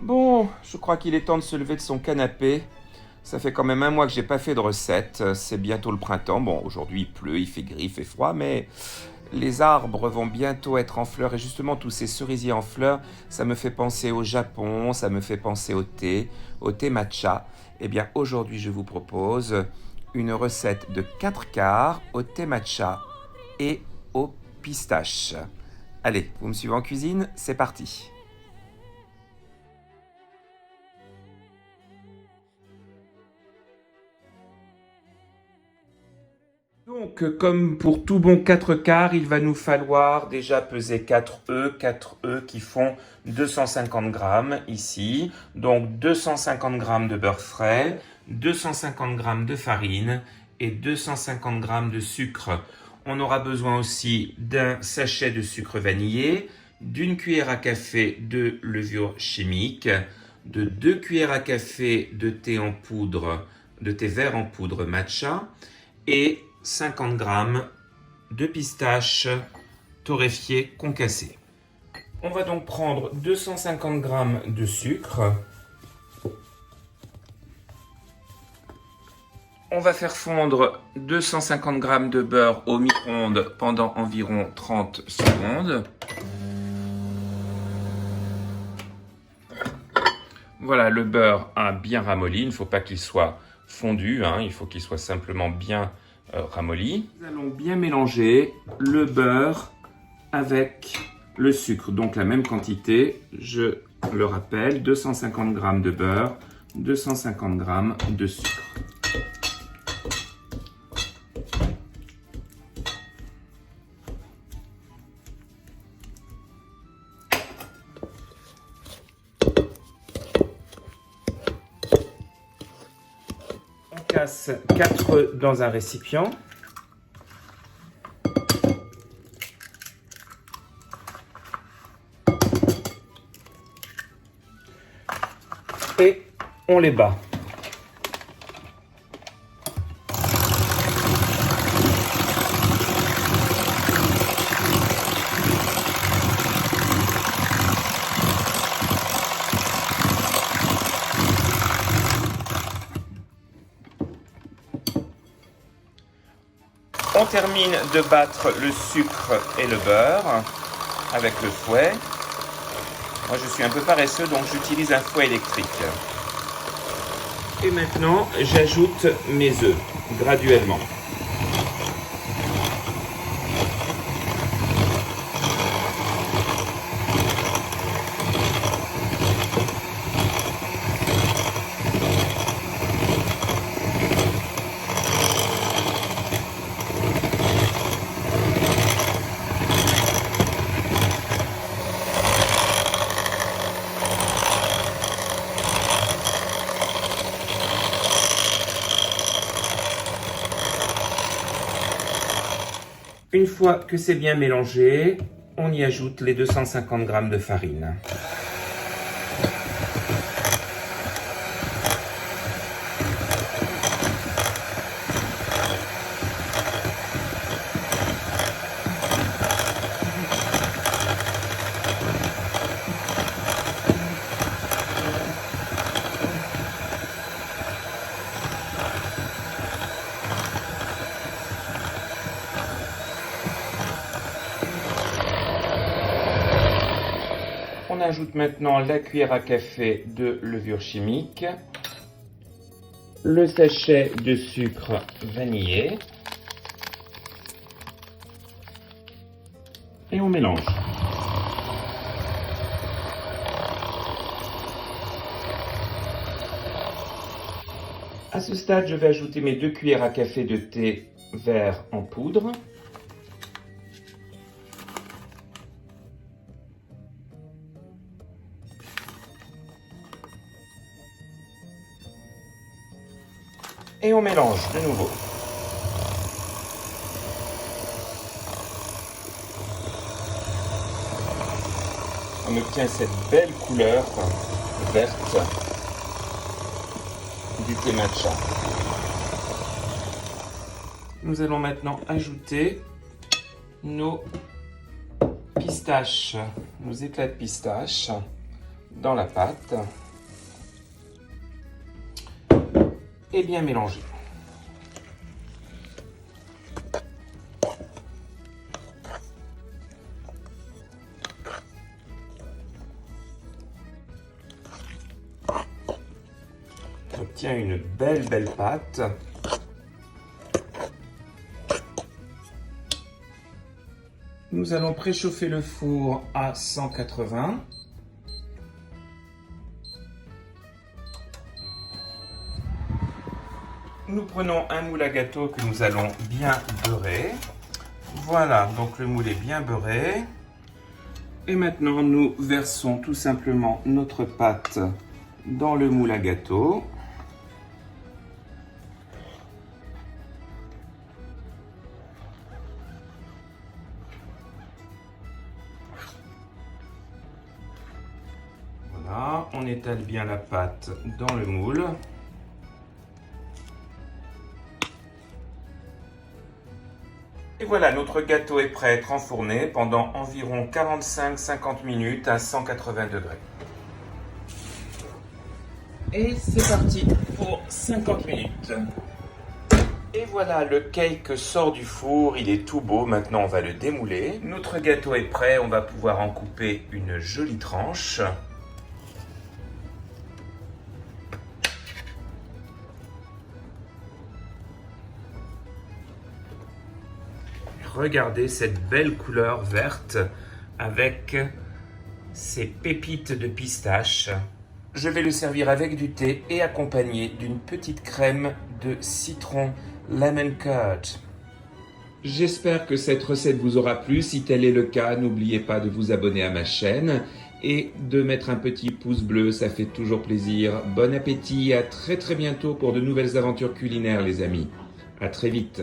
Bon, je crois qu'il est temps de se lever de son canapé. Ça fait quand même un mois que j'ai pas fait de recette. C'est bientôt le printemps. Bon, aujourd'hui il pleut, il fait gris, il fait froid, mais les arbres vont bientôt être en fleurs. Et justement, tous ces cerisiers en fleurs, ça me fait penser au Japon, ça me fait penser au thé matcha. Eh bien, aujourd'hui, je vous propose une recette de 4 quarts au thé matcha et aux pistaches. Allez, vous me suivez en cuisine? C'est parti! Donc, comme pour tout bon 4 quarts, il va nous falloir déjà peser 4 œufs qui font 250 grammes ici. Donc 250 grammes de beurre frais, 250 grammes de farine et 250 grammes de sucre. On aura besoin aussi d'un sachet de sucre vanillé, d'une cuillère à café de levure chimique, de 2 cuillères à café de thé en poudre, de thé vert en poudre matcha, et 50 grammes de pistaches torréfiées concassées. On va donc prendre 250 grammes de sucre. On va faire fondre 250 grammes de beurre au micro-ondes pendant environ 30 secondes. Voilà, le beurre a bien ramolli. Il ne faut pas qu'il soit fondu, il faut qu'il soit simplement bien ramolli. Nous allons bien mélanger le beurre avec le sucre, donc la même quantité, je le rappelle, 250 g de beurre, 250 g de sucre. On casse 4 œufs dans un récipient. Et on les bat. On termine de battre le sucre et le beurre avec le fouet. Moi, je suis un peu paresseux, donc j'utilise un fouet électrique. Et maintenant, j'ajoute mes œufs graduellement. Une fois que c'est bien mélangé, on y ajoute les 250 g de farine. On ajoute maintenant la cuillère à café de levure chimique, le sachet de sucre vanillé et on mélange. À ce stade, je vais ajouter mes 2 cuillères à café de thé vert en poudre. Et on mélange de nouveau. On obtient cette belle couleur verte du thé matcha. Nous allons maintenant ajouter nos pistaches, nos éclats de pistache dans la pâte et bien mélanger. On obtient une belle pâte. Nous allons préchauffer le four à 180. Nous prenons un moule à gâteau que nous allons bien beurrer. Voilà, donc le moule est bien beurré. Et maintenant, nous versons tout simplement notre pâte dans le moule à gâteau. Voilà, on étale bien la pâte dans le moule. Et voilà, notre gâteau est prêt à être enfourné pendant environ 45-50 minutes à 180 degrés. Et c'est parti pour 50 minutes. Et voilà, le cake sort du four, il est tout beau, maintenant on va le démouler. Notre gâteau est prêt, on va pouvoir en couper une jolie tranche. Regardez cette belle couleur verte avec ces pépites de pistache. Je vais le servir avec du thé et accompagné d'une petite crème de citron lemon curd. J'espère que cette recette vous aura plu. Si tel est le cas, n'oubliez pas de vous abonner à ma chaîne et de mettre un petit pouce bleu, ça fait toujours plaisir. Bon appétit et à très bientôt pour de nouvelles aventures culinaires les amis. À très vite.